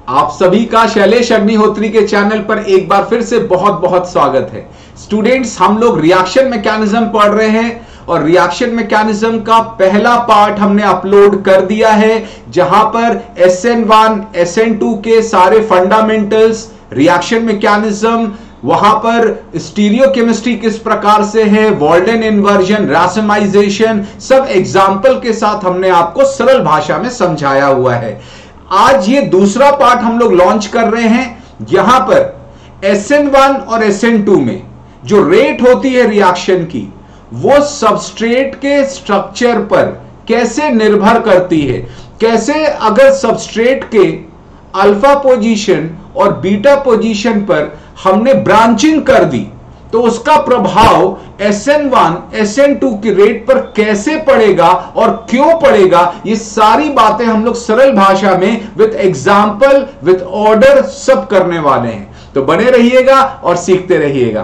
आप सभी का शैलेश अग्निहोत्री के चैनल पर एक बार फिर से बहुत बहुत स्वागत है। स्टूडेंट्स, हम लोग रिएक्शन मैकेनिज्म पढ़ रहे हैं और रिएक्शन मैकेनिज्म का पहला पार्ट हमने अपलोड कर दिया है, जहां पर SN1 SN2 के सारे फंडामेंटल्स, रिएक्शन मैकेनिज्म, वहां पर स्टीरियोकेमिस्ट्री किस प्रकार से है, वॉल्डेन इन्वर्जन, रासमाइजेशन, सब एग्जाम्पल के साथ हमने आपको सरल भाषा में समझाया हुआ है। आज ये दूसरा पार्ट हम लोग लॉन्च कर रहे हैं, यहां पर SN1 और SN2 में जो रेट होती है रिएक्शन की, वो सबस्ट्रेट के स्ट्रक्चर पर कैसे निर्भर करती है, कैसे अगर सबस्ट्रेट के अल्फा पोजीशन और बीटा पोजीशन पर हमने ब्रांचिंग कर दी तो उसका प्रभाव SN1 SN2 की रेट पर कैसे पड़ेगा और क्यों पड़ेगा, ये सारी बातें हम लोग सरल भाषा में विद एग्जाम्पल, विद ऑर्डर सब करने वाले हैं। तो बने रहिएगा और सीखते रहिएगा।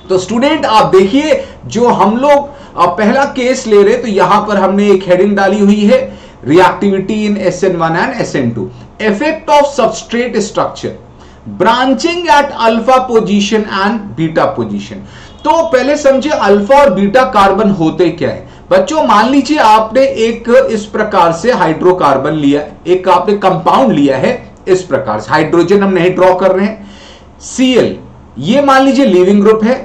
तो स्टूडेंट, आप देखिए, जो हम लोग पहला केस ले रहे, तो यहां पर हमने एक हेडिंग डाली हुई है, reactivity in SN1 and SN2, effect of substrate structure, branching at alpha position and beta position. तो पहले समझे अल्फा और बीटा कार्बन होते क्या है। बच्चों, मान लीजिए आपने एक इस प्रकार से हाइड्रोकार्बन लिया, एक आपने कंपाउंड लिया है इस प्रकार से, हाइड्रोजन हम नहीं ड्रॉ कर रहे हैं, Cl, ये मान लीजिए लीविंग ग्रुप है,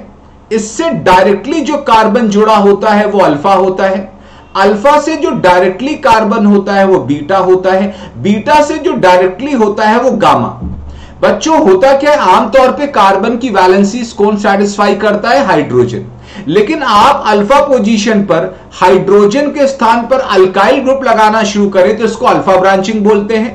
इससे डायरेक्टली जो कार्बन जुड़ा होता है वो अल्फा होता है, अल्फा से जो डायरेक्टली कार्बन होता है वो बीटा होता है, बीटा से जो डायरेक्टली होता है वो गामा। बच्चों, होता क्या है, आमतौर पे कार्बन की वैलेंसीज कौन सेटिस्फाई करता है? हाइड्रोजन। लेकिन आप अल्फा पोजीशन पर हाइड्रोजन के स्थान पर अल्काइल ग्रुप लगाना शुरू करें तो इसको अल्फा ब्रांचिंग बोलते हैं।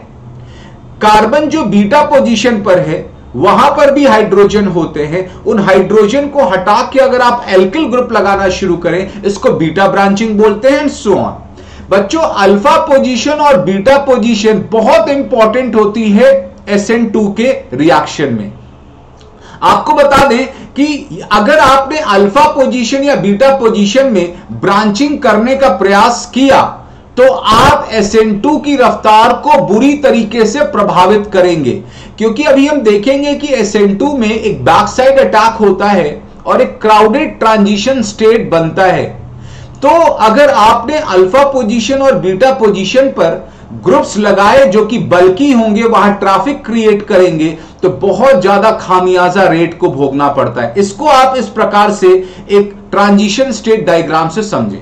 कार्बन जो बीटा पोजीशन पर है वहां पर भी हाइड्रोजन होते हैं, उन हाइड्रोजन को हटा के अगर आप एल्किल ग्रुप लगाना शुरू करें इसको बीटा ब्रांचिंग बोलते हैं, एंड सो ऑन। बच्चों, अल्फा पोजीशन और बीटा पोजीशन बहुत इंपॉर्टेंट होती है SN2 के रिएक्शन में। आपको बता दें कि अगर आपने अल्फा पोजीशन या बीटा पोजीशन में ब्रांचिंग करने का प्रयास किया तो आप SN2 की रफ्तार को बुरी तरीके से प्रभावित करेंगे, क्योंकि अभी हम देखेंगे कि SN2 में एक बैक साइड अटैक होता है और एक क्राउडेड ट्रांजिशन स्टेट बनता है। तो अगर आपने अल्फा पोजीशन और बीटा पोजीशन पर ग्रुप्स लगाए जो कि बल्कि होंगे, वहां ट्रैफिक क्रिएट करेंगे, तो बहुत ज्यादा खामियाजा रेट को भोगना पड़ता है। इसको आप इस प्रकार से एक ट्रांजिशन स्टेट डायग्राम से समझें।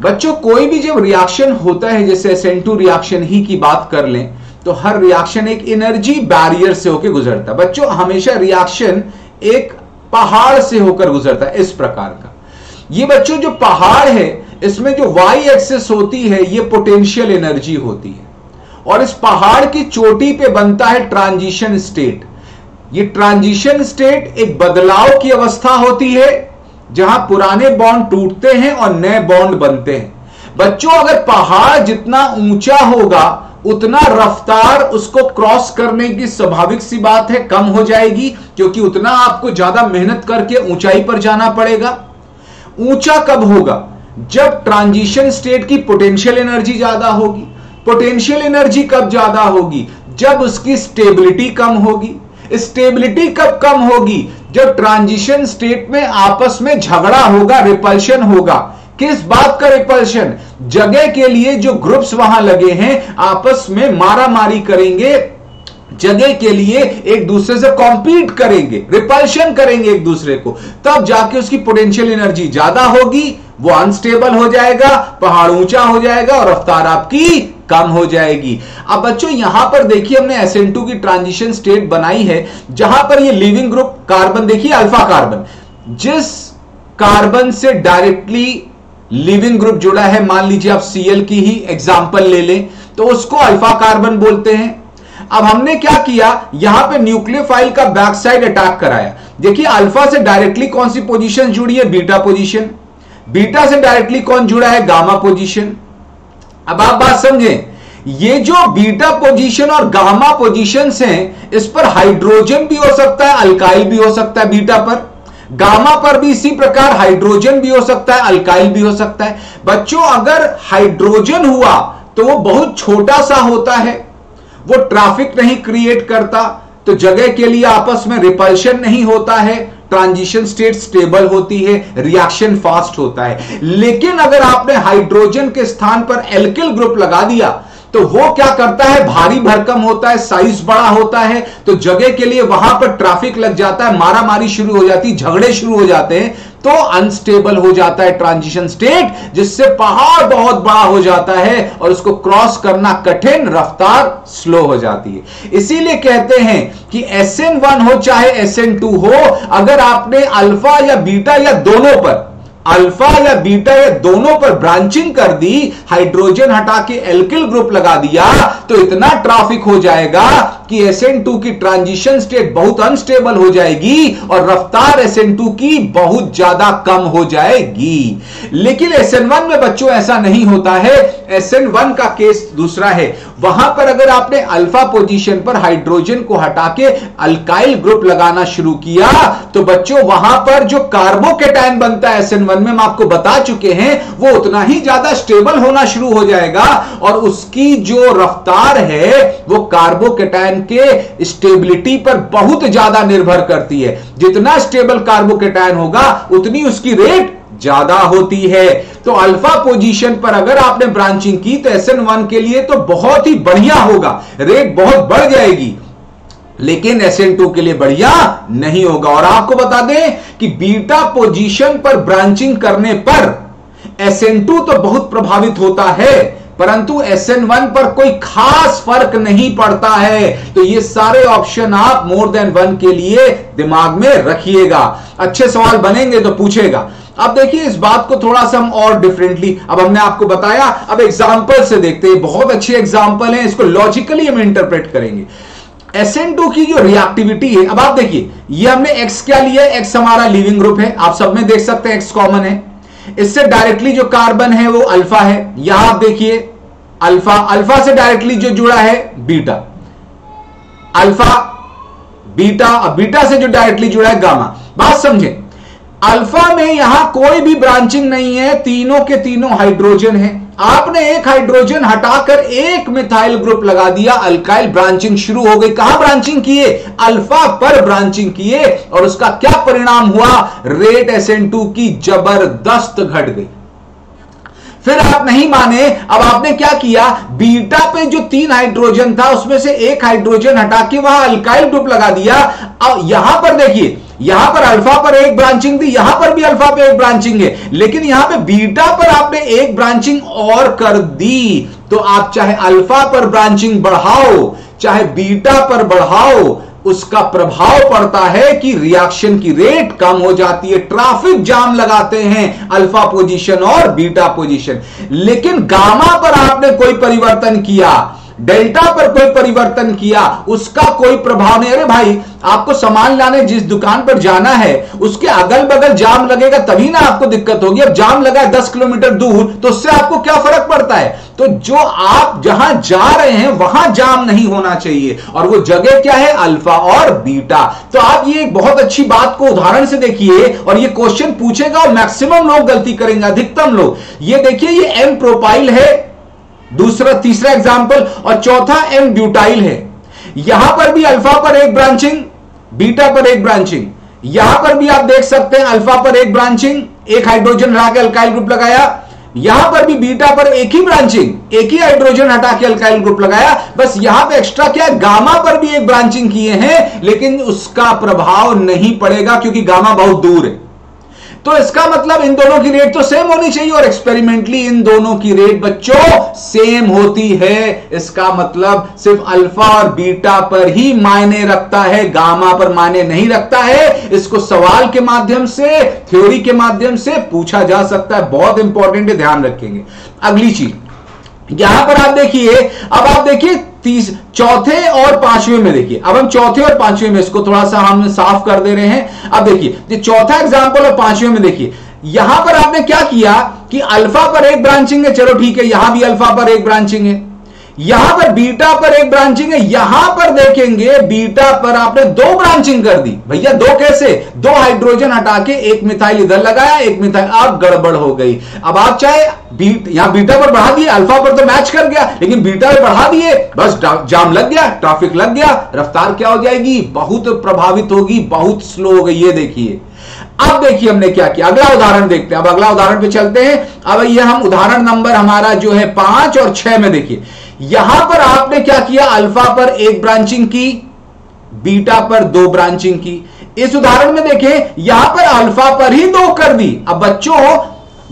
बच्चों, कोई भी जब रिएक्शन होता है, जैसे SN2 रिएक्शन ही की बात कर लें, तो हर रिएक्शन एक एनर्जी बैरियर से होकर गुजरता है। बच्चों, हमेशा रिएक्शन एक पहाड़ से होकर गुजरता है, इस प्रकार का। ये बच्चों जो पहाड़ है, इसमें जो y एक्सिस होती है ये पोटेंशियल एनर्जी होती है, और इस पहाड़ की चोटी पे बनता है ट्रांजिशन स्टेट। ये ट्रांजिशन स्टेट एक बदलाव की अवस्था होती है, जहां पुराने बॉन्ड टूटते हैं और नए बॉन्ड बनते हैं। बच्चों, अगर पहाड़ जितना ऊंचा होगा उतना रफ्तार उसको क्रॉस करने की स्वाभाविक सी बात है कम हो जाएगी, क्योंकि उतना आपको ज्यादा मेहनत करके ऊंचाई पर जाना पड़ेगा। ऊंचा कब होगा? जब ट्रांजिशन स्टेट की पोटेंशियल एनर्जी ज्यादा होगी। पोटेंशियल एनर्जी कब ज्यादा होगी? जब उसकी स्टेबिलिटी कम होगी। स्टेबिलिटी कब कम होगी? जब ट्रांजिशन स्टेट में आपस में झगड़ा होगा, रिपल्शन होगा। किस बात का रिपल्शन? जगह के लिए जो ग्रुप्स वहां लगे हैं आपस में मारामारी करेंगे, जगह के लिए एक दूसरे से कॉम्पीट करेंगे, रिपल्शन करेंगे एक दूसरे को, तब जाके उसकी पोटेंशियल एनर्जी ज्यादा होगी, वो अनस्टेबल हो जाएगा, पहाड़ ऊंचा हो जाएगा और रफ्तार आपकी कम हो जाएगी। अब बच्चों, यहां पर देखिए हमने SN2 की ट्रांजिशन स्टेट बनाई है, जहां पर ये लिविंग ग्रुप कार्बन, देखिए अल्फा कार्बन, जिस कार्बन से डायरेक्टली लिविंग ग्रुप जुड़ा है, मान लीजिए आप Cl की ही एग्जांपल ले लें, तो उसको अल्फा कार्बन बोलते हैं। अब हमने क्या किया, यहां पे न्यूक्लियोफाइल का बैक साइड अटैक कराया। देखिए, अल्फा से डायरेक्टली कौन सी पोजीशन जुड़ी है? Beta position. बीटा से डायरेक्टली कौन जुड़ा है? Gamma position. अब आप बात समझें, ये जो बीटा पोजीशन और गामा पोजीशन हैं, इस पर हाइड्रोजन भी हो सकता है, अल्काइल भी हो सकता है। बीटा पर, गामा पर भी इसी प्रकार हाइड्रोजन भी हो सकता है, अल्काइल भी हो सकता है। बच्चों, अगर हाइड्रोजन हुआ तो वो बहुत छोटा सा होता है, वो ट्रैफिक नहीं क्रिएट करता, तो जगह के लिए आपस में रिपल्शन नहीं होता है, ट्रांजिशन स्टेट स्टेबल होती है, रिएक्शन फास्ट होता है। लेकिन अगर आपने हाइड्रोजन के स्थान पर एल्किल ग्रुप लगा दिया तो वो क्या करता है, भारी भरकम होता है, साइज बड़ा होता है, तो जगह के लिए वहां पर ट्रैफिक लग जाता है, मारामारी शुरू हो जाती, झगड़े शुरू हो जाते हैं, तो अनस्टेबल हो जाता है ट्रांजिशन स्टेट, जिससे पहाड़ बहुत बड़ा हो जाता है और उसको क्रॉस करना कठिन, रफ्तार स्लो हो जाती है। इसीलिए कहते हैं कि SN1 हो चाहे SN2 हो, अगर आपने अल्फा या बीटा या दोनों पर, अल्फा या बीटा या दोनों पर ब्रांचिंग कर दी, हाइड्रोजन हटा के एल्किल ग्रुप लगा दिया, तो इतना ट्रैफिक हो जाएगा कि SN2 की ट्रांजिशन स्टेट बहुत अनस्टेबल हो जाएगी और रफ्तार SN2 की बहुत ज्यादा कम हो जाएगी। लेकिन SN1 में बच्चों ऐसा नहीं होता है। SN1 का केस दूसरा है। वहां पर अगर आपने अल्फा पोजीशन पर हाइड्रोजन को हटा के अल्काइल ग्रुप लगाना शुरू किया, तो बच्चों वहां पर जो कार्बोकेटायन बनता है SN1 में, हम आपको बता चुके हैं, वो उतना ही ज्यादा स्टेबल होना शुरू हो जाएगा और उसकी जो रफ्तार है वो कार्बोकेटायन के स्टेबिलिटी पर बहुत ज्यादा निर्भर करती है। जितना स्टेबल कार्बोकेटायन होगा उतनी उसकी रेट ज्यादा होती है। तो अल्फा पोजीशन पर अगर आपने ब्रांचिंग की तो SN1 के लिए तो बहुत ही बढ़िया होगा, रेट बहुत बढ़ जाएगी, लेकिन SN2 के लिए बढ़िया नहीं होगा। और आपको बता दें कि बीटा पोजीशन पर ब्रांचिंग करने पर SN2 तो बहुत प्रभावित होता है, परंतु SN1 पर कोई खास फर्क नहीं पड़ता है। तो ये सारे ऑप्शन आप मोर देन वन के लिए दिमाग में रखिएगा। अच्छे सवाल बनेंगे तो पूछेगा। अब देखिए इस बात को थोड़ा सा हम और डिफरेंटली, अब हमने आपको बताया, अब एग्जांपल से देखते हैं। बहुत अच्छे एग्जांपल हैं, इसको लॉजिकली हम इंटरप्रेट करेंगे। SN2 की जो रिएक्टिविटी है, अब आप देखिए ये हमने X क्या लिया, X हमारा लीविंग ग्रुप है, आप सब में देख सकते हैं X कॉमन है। इससे डायरेक्टली जो कार्बन है वो अल्फा है, यहां आप देखिए अल्फा, अल्फा से डायरेक्टली जो जुड़ा है बीटा, अल्फा बीटा, बीटा से जो डायरेक्टली जुड़ा है गामा। बात समझे, अल्फा में यहां कोई भी ब्रांचिंग नहीं है, तीनों के तीनों हाइड्रोजन है। आपने एक हाइड्रोजन हटाकर एक मिथाइल ग्रुप लगा दिया, अल्काइल ब्रांचिंग शुरू हो गई। कहां ब्रांचिंग किए, अल्फा पर ब्रांचिंग किए, और उसका क्या परिणाम हुआ, रेट SN2 की जबरदस्त घट गई। फिर आप नहीं माने, अब आपने क्या किया, बीटा पे जो 3 हाइड्रोजन था उसमें से एक हाइड्रोजन हटा के वहां अल्काइल ग्रुप लगा दिया। अब यहां पर देखिए, यहां पर अल्फा पर एक ब्रांचिंग थी, यहां पर भी अल्फा पे एक ब्रांचिंग है, लेकिन यहां पे बीटा पर आपने एक ब्रांचिंग और कर दी। तो आप चाहे अल्फा पर ब्रांचिंग बढ़ाओ चाहे बीटा पर बढ़ाओ, उसका प्रभाव पड़ता है कि रिएक्शन की रेट कम हो जाती है, ट्रैफिक जाम लगाते हैं अल्फा पोजीशन और बीटा पोजीशन। लेकिन गामा पर आपने कोई परिवर्तन किया, डेल्टा पर कोई परिवर्तन किया, उसका कोई प्रभाव नहीं। अरे भाई, आपको सामान लाने जिस दुकान पर जाना है उसके अगल बगल जाम लगेगा तभी ना आपको दिक्कत होगी। अब जाम लगा 10 किलोमीटर दूर तो उससे आपको क्या फर्क पड़ता है। तो जो आप जहां जा रहे हैं वहां जाम नहीं होना चाहिए, और वो जगह क्या है, अल्फा और बीटा। तो आप ये एक बहुत अच्छी बात को उदाहरण से देखिए, और ये क्वेश्चन पूछेगा और मैक्सिमम लोग गलती करेंगे, अधिकतम लोग। ये देखिए, ये एम प्रोपाइल है, दूसरा तीसरा एग्जाम्पल, और चौथा एम ब्यूटाइल है। यहां पर भी अल्फा पर एक ब्रांचिंग, बीटा पर एक ब्रांचिंग, यहां पर भी आप देख सकते हैं अल्फा पर एक ब्रांचिंग, एक हाइड्रोजन हटा के अल्काइल ग्रुप लगाया। यहां पर भी बीटा पर एक ही ब्रांचिंग, एक ही हाइड्रोजन हटा के अल्काइल ग्रुप लगाया। बस यहां पे एक्स्ट्रा क्या है, गामा पर भी एक ब्रांचिंग किए हैं, लेकिन उसका प्रभाव नहीं पड़ेगा क्योंकि गामा बहुत दूर है। तो इसका मतलब इन दोनों की रेट तो सेम होनी चाहिए, और एक्सपेरिमेंटली इन दोनों की रेट बच्चों सेम होती है। इसका मतलब सिर्फ अल्फा और बीटा पर ही मायने रखता है, गामा पर मायने नहीं रखता है। इसको सवाल के माध्यम से, थ्योरी के माध्यम से पूछा जा सकता है, बहुत इंपॉर्टेंट है, ध्यान रखेंगे। अगली चीज यहां पर आप देखिए, अब आप देखिए चौथे और पांचवें में देखिए। अब हम चौथे और पांचवें में इसको थोड़ा सा हम साफ कर दे रहे हैं। अब देखिए चौथा एग्जांपल और पांचवें में देखिए, यहां पर आपने क्या किया कि अल्फा पर एक ब्रांचिंग है, चलो ठीक है, यहां भी अल्फा पर एक ब्रांचिंग है। यहां पर बीटा पर एक ब्रांचिंग है, यहां पर देखेंगे बीटा पर आपने दो ब्रांचिंग कर दी। भैया दो कैसे? दो हाइड्रोजन हटा के एक मिथाइल इधर लगाया, एक मिथाइल, अब गड़बड़ हो गई। अब आप चाहे यहां बीटा पर बढ़ा दिए, अल्फा पर तो मैच कर गया, लेकिन बीटा पर बढ़ा दिए, बस जाम लग गया, ट्रैफिक लग गया, रफ्तार क्या हो जाएगी? बहुत प्रभावित होगी, बहुत स्लो हो गई। ये देखिए, अब देखिए हमने क्या किया। अगला उदाहरण देखते हैं। अब अगला उदाहरण पे चलते हैं। अब ये हम उदाहरण नंबर हमारा जो है 5 और 6 में देखिए, यहां पर आपने क्या किया? अल्फा पर एक ब्रांचिंग की, बीटा पर दो ब्रांचिंग की। इस उदाहरण में देखें, यहां पर अल्फा पर ही दो कर दी। अब बच्चों,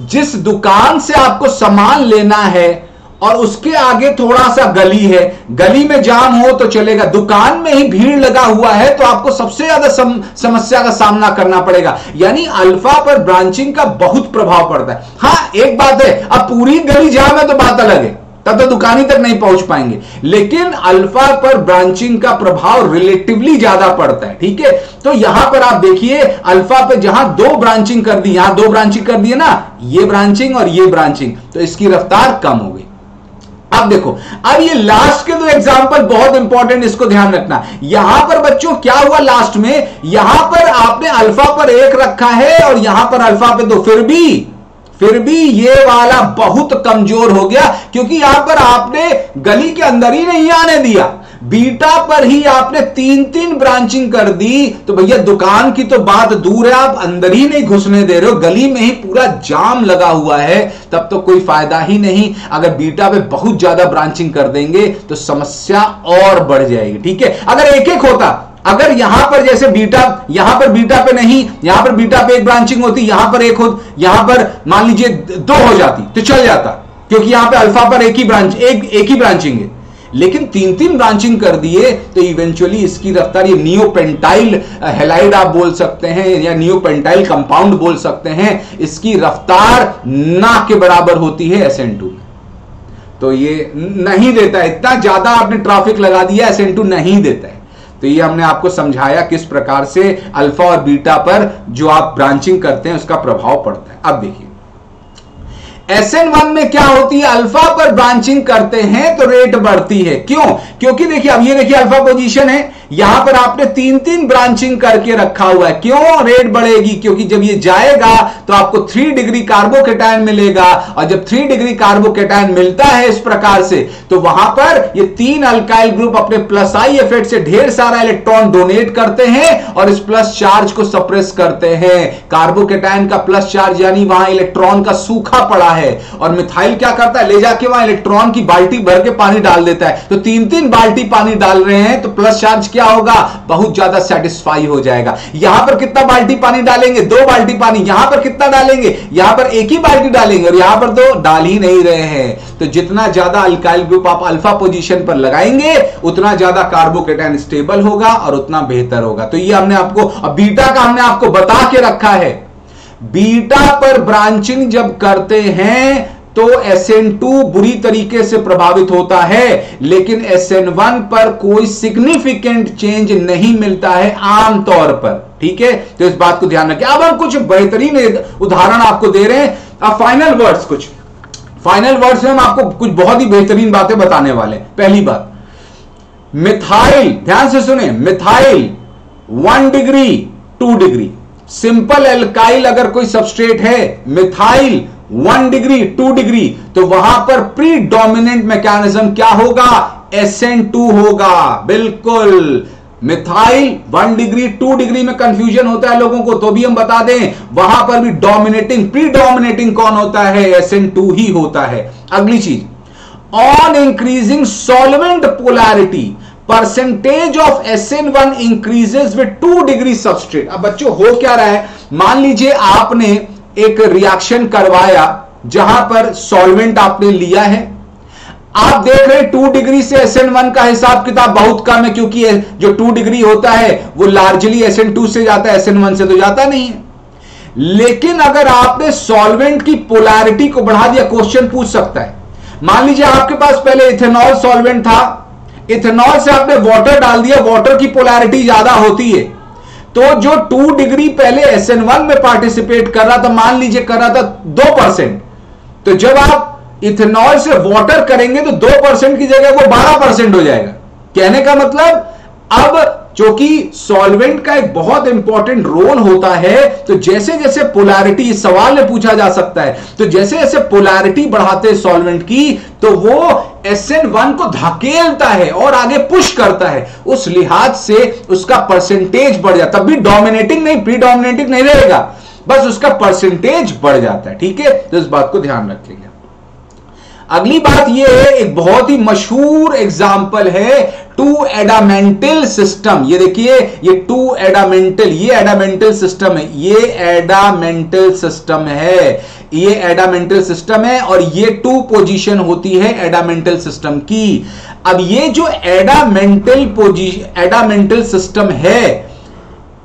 जिस दुकान से आपको सामान लेना है और उसके आगे थोड़ा सा गली है, गली में जाम हो तो चलेगा, दुकान में ही भीड़ लगा हुआ है तो आपको सबसे ज्यादा समस्या का सामना करना पड़ेगा। यानी अल्फा पर ब्रांचिंग का बहुत प्रभाव पड़ता है। हाँ, एक बात है, अब पूरी गली जाम है तो बात अलग है, तब तो दुकानी तक नहीं पहुंच पाएंगे, लेकिन अल्फा पर ब्रांचिंग का प्रभाव रिलेटिवली ज्यादा पड़ता है। ठीक है, तो यहां पर आप देखिए, अल्फा पे जहां दो ब्रांचिंग कर दी, यहां दो ब्रांचिंग कर दी है ना, ये ब्रांचिंग और ये ब्रांचिंग, तो इसकी रफ्तार कम हो गई। अब देखो, अब ये लास्ट के दो एग्जांपल बहुत इंपॉर्टेंट, इसको ध्यान रखना। यहां पर बच्चों क्या हुआ लास्ट में, यहां पर आपने अल्फा पर एक रखा है और यहां पर अल्फा पे दो, फिर भी ये वाला बहुत कमजोर हो गया, क्योंकि यहां पर आपने गली के अंदर ही नहीं आने दिया, बीटा पर ही आपने 3-3 ब्रांचिंग कर दी। तो भैया दुकान की तो बात दूर है, आप अंदर ही नहीं घुसने दे रहे हो, गली में ही पूरा जाम लगा हुआ है, तब तो कोई फायदा ही नहीं। अगर बीटा पे बहुत ज्यादा ब्रांचिंग कर देंगे तो समस्या और बढ़ जाएगी। ठीक है, अगर एक एक होता, अगर यहां पर जैसे बीटा, यहां पर बीटा पे नहीं, यहां पर बीटा पे एक ब्रांचिंग होती, यहां पर एक हो, यहां पर मान लीजिए दो हो जाती तो चल जाता, क्योंकि यहां पे अल्फा पर एक ही ब्रांचिंग है। लेकिन 3-3 ब्रांचिंग कर दिए तो इवेंचुअली इसकी रफ्तार, ये नियोपेंटाइल हैलाइड आप बोल सकते हैं या नियोपेंटाइल कंपाउंड बोल सकते हैं, इसकी रफ्तार ना के बराबर होती है SN2। तो ये नहीं देता है, इतना ज्यादा आपने ट्रैफिक लगा दिया, SN2 नहीं देता है। तो ये हमने आपको समझाया किस प्रकार से अल्फा और बीटा पर जो आप ब्रांचिंग करते हैं उसका प्रभाव पड़ता है। अब देखिए, SN1 में क्या होती है, अल्फा पर ब्रांचिंग करते हैं तो रेट बढ़ती है। क्यों? क्योंकि देखिए, अब ये देखिए अल्फा पोजीशन है, यहां पर आपने 3-3 ब्रांचिंग करके रखा हुआ है। क्यों रेट बढ़ेगी? क्योंकि जब ये जाएगा तो आपको 3 डिग्री कार्बोकेटायन मिलेगा, और जब 3 डिग्री कार्बोकेटायन मिलता है इस प्रकार से, तो वहां पर ये 3 अल्काइल ग्रुप अपने प्लस आई इफेक्ट से ढेर सारा इलेक्ट्रॉन डोनेट करते हैं और इस प्लस चार्ज को सप्रेस करते हैं। कार्बोकेटायन का प्लस चार्ज यानी वहां इलेक्ट्रॉन का सूखा पड़ा है, और मिथाइल क्या करता है, ले जाके वहां इलेक्ट्रॉन की बाल्टी भर के पानी डाल देता है। तो 3-3 बाल्टी पानी डाल रहे हैं तो प्लस चार्ज क्या होगा, बहुत ज्यादा सेटिस्फाई हो जाएगा। यहां पर कितना बाल्टी पानी डालेंगे, 2 बाल्टी पानी, यहां पर कितना डालेंगे, यहां पर एक ही बाल्टी डालेंगे, और यहां पर तो डाल ही नहीं रहे हैं। तो जितना ज्यादा अल्काइल ग्रुप आप अल्फा पोजीशन पर लगाएंगे उतना ज्यादा कार्बोकेटायन स्टेबल होगा और उतना बेहतर होगा। तो ये हमने आपको, अब बीटा का हमने आपको बता के रखा है, बीटा पर ब्रांचिंग जब करते हैं तो SN2 बुरी तरीके से प्रभावित होता है, लेकिन SN1 पर कोई सिग्निफिकेंट चेंज नहीं मिलता है आमतौर पर। ठीक है, तो इस बात को ध्यान रखें। अब हम कुछ बेहतरीन उदाहरण आपको दे रहे हैं। अब फाइनल वर्ड्स में हम आपको कुछ बहुत ही बेहतरीन बातें बताने वाले हैं। पहली बात, मिथाइल, ध्यान से सुने, methyl 1 degree 2 degree, simple alkyl अगर कोई सबस्ट्रेट है, मिथाइल 1 डिग्री 2 डिग्री, तो वहां पर प्रीडोमिनेंट मैकेनिज्म क्या होगा, SN2 होगा। बिल्कुल, मिथाइल 1 डिग्री 2 डिग्री में कंफ्यूजन होता है लोगों को, तो भी हम बता दें, वहां पर भी प्रीडोमिनेटिंग कौन होता है, SN2 ही होता है। अगली चीज, on increasing solvent polarity percentage of SN1 increases with 2 degree substrate. अब बच्चों हो क्या रहा है, मान लीजिए आपने एक रिएक्शन करवाया जहां पर सॉल्वेंट आपने लिया है, आप देख रहे हैं 2 डिग्री से SN1 का हिसाब किताब बहुत कम है, क्योंकि जो 2 डिग्री होता है वो लार्जली SN2 से जाता है, SN1 से तो जाता नहीं है। लेकिन अगर आपने सॉल्वेंट की पोलैरिटी को बढ़ा दिया, क्वेश्चन पूछ सकता है, मान लीजिए आपके पास पहले इथेनॉल सॉल्वेंट था, इथेनॉल से आपने वाटर डाल दिया, वाटर की पोलैरिटी ज्यादा होती है, तो जो 2 डिग्री पहले SN1 में पार्टिसिपेट कर रहा था, मान लीजिए कर रहा था 2%, तो जब आप इथेनॉल से वाटर करेंगे तो 2% की जगह वो 12% हो जाएगा। कहने का मतलब अब क्योंकि सॉल्वेंट का एक बहुत इंपॉर्टेंट रोल होता है, तो जैसे जैसे पोलैरिटी, इस सवाल में पूछा जा सकता है, तो जैसे जैसे पोलैरिटी बढ़ाते हैं सॉल्वेंट की, तो वो SN1 को धकेलता है और आगे पुश करता है, उस लिहाज से उसका परसेंटेज बढ़ जाता है। तब भी डोमिनेटिंग नहीं, प्रीडोमिनेटिंग नहीं रहेगा, बस उसका परसेंटेज बढ़ जाता है। ठीक है, तो इस बात को ध्यान रखिएगा। अगली बात यह है, एक बहुत ही मशहूर एग्जाम्पल है 2 एडामेंटल सिस्टम। ये देखिए, ये 2 एडामेंटल, ये एडामेंटल सिस्टम है, ये एडामेंटल सिस्टम है, ये एडामेंटल सिस्टम है, और ये 2 पोजीशन होती है एडामेंटल सिस्टम की। अब ये जो एडामेंटल सिस्टम है,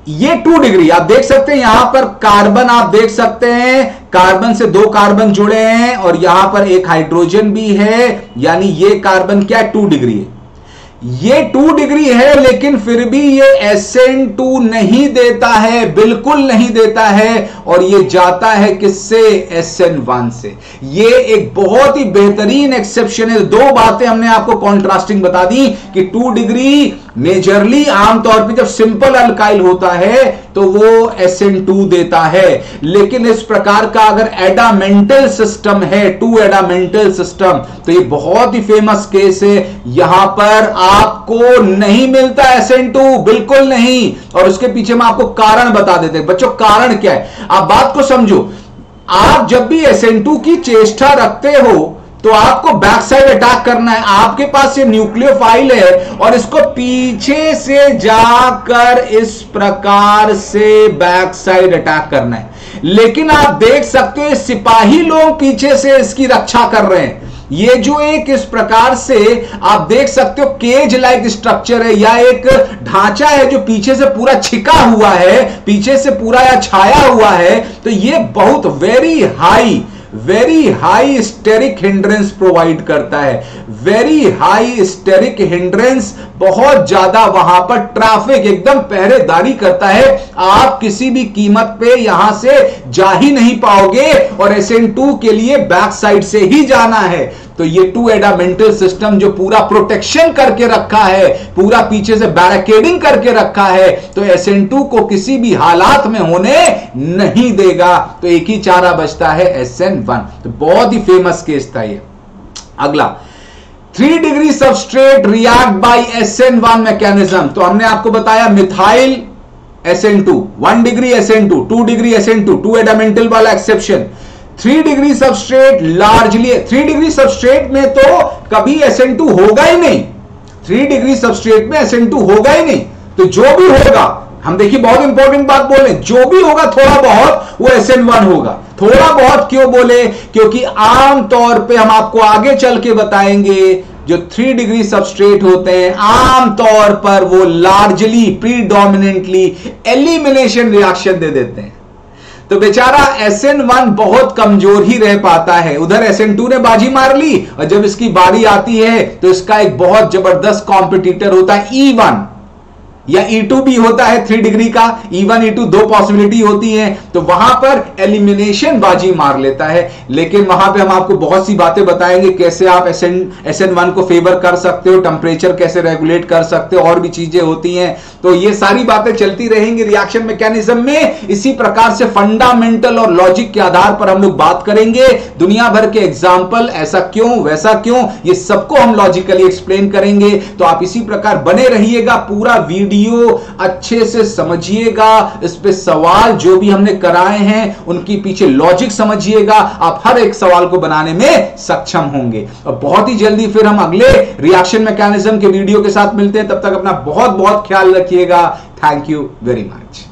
ये 2 डिग्री आप देख सकते हैं, यहां पर कार्बन आप देख सकते हैं, कार्बन से 2 कार्बन जुड़े हैं और यहां पर एक हाइड्रोजन भी है, यानी ये कार्बन क्या है, 2 डिग्री है। ये 2 डिग्री है, लेकिन फिर भी ये SN2 नहीं देता है, बिल्कुल नहीं देता है, और ये जाता है किससे, SN1 से। ये एक बहुत ही बेहतरीन एक्सेप्शन है। 2 बातें हमने आपको कॉन्ट्रास्टिंग बता दी कि 2 डिग्री मेजरली आमतौर पे जब सिंपल अल्काइल होता है तो वो SN2 देता है, लेकिन इस प्रकार का अगर एडामेंटल सिस्टम है, 2 एडामेंटल सिस्टम, तो ये बहुत ही फेमस केस है। यहां पर आपको नहीं मिलता SN2, बिल्कुल नहीं, और उसके पीछे मैं आपको कारण बता देते हैं। बच्चों, कारण क्या है, आप बात को समझो। आप जब भी SN2 की चेष्टा रखते हो तो आपको बैक साइड अटैक करना है। आपके पास ये न्यूक्लियोफाइल है और इसको पीछे से जाकर इस प्रकार से बैक साइड अटैक करना है, लेकिन आप देख सकते हो सिपाही लोग पीछे से इसकी रक्षा कर रहे हैं। ये जो एक इस प्रकार से आप देख सकते हो केज लाइक स्ट्रक्चर है, या एक ढांचा है जो पीछे से पूरा छिका हुआ है, पीछे से पूरा या छाया हुआ है, तो ये बहुत very high steric hindrance provide करता है। वेरी हाई स्टेरिक हिंड्रेंस, बहुत ज्यादा वहां पर ट्रैफिक एकदम पहरेदारी करता है। आप किसी भी कीमत पे यहां से जा ही नहीं पाओगे, और SN2 के लिए बैक साइड से ही जाना है। तो ये 2 एडामेंटल सिस्टम जो पूरा प्रोटेक्शन करके रखा है, पूरा पीछे से बैरिकेडिंग करके रखा है, तो SN2 को किसी भी हालात में होने नहीं देगा। तो एक ही चारा बचता है, SN1। तो बहुत ही फेमस केस था ये। अगला, 3 degree substrate react by SN1 mechanism. तो हमने आपको बताया methyl SN2, 1 degree SN2, 2 degree SN2, 2 एडामेंटल वाला exception. 3 degree substrate largely, 3 degree substrate में तो कभी SN2 होगा ही नहीं, 3 डिग्री सबस्ट्रेट में SN2 होगा ही नहीं। तो जो भी होगा, हम देखिए बहुत इंपॉर्टेंट बात बोले, जो भी होगा थोड़ा बहुत वो SN1 होगा। थोड़ा बहुत क्यों बोले, क्योंकि आमतौर पे हम आपको आगे चल के बताएंगे जो 3 डिग्री सबस्ट्रेट होते हैं आमतौर पर वो लार्जली प्रीडोमिनेंटली एलिमिनेशन रिएक्शन दे देते हैं। तो बेचारा SN1 बहुत कमजोर ही रह पाता है। उधर SN2 ने बाजी मार ली, और जब इसकी बारी आती है तो इसका एक बहुत जबरदस्त कॉम्पिटिटर होता है E1 या E2 भी होता है 3 डिग्री का। E1 E2 2 पॉसिबिलिटी होती है, तो वहां पर एलिमिनेशन बाजी मार लेता है। लेकिन वहां पे हम आपको बहुत सी बातें बताएंगे, कैसे आप SN1 को फेवर कर सकते हो, टेम्परेचर कैसे रेगुलेट कर सकते हो, और भी चीजें होती हैं। तो ये सारी बातें चलती रहेंगी रिएक्शन मैकेनिज्म में। इसी प्रकार से फंडामेंटल और लॉजिक के आधार पर हम लोग बात करेंगे। दुनिया भर के एग्जाम्पल, ऐसा क्यों वैसा क्यों, ये सबको हम लॉजिकली एक्सप्लेन करेंगे। तो आप इसी प्रकार बने रहिएगा, पूरा वीडियो अच्छे से समझिएगा। इस पे सवाल जो भी हमने कराए हैं उनकी पीछे लॉजिक समझिएगा, आप हर एक सवाल को बनाने में सक्षम होंगे। और बहुत ही जल्दी फिर हम अगले रिएक्शन मैकेनिज्म के वीडियो के साथ मिलते हैं। तब तक अपना बहुत बहुत ख्याल रखिएगा। Thank you very much.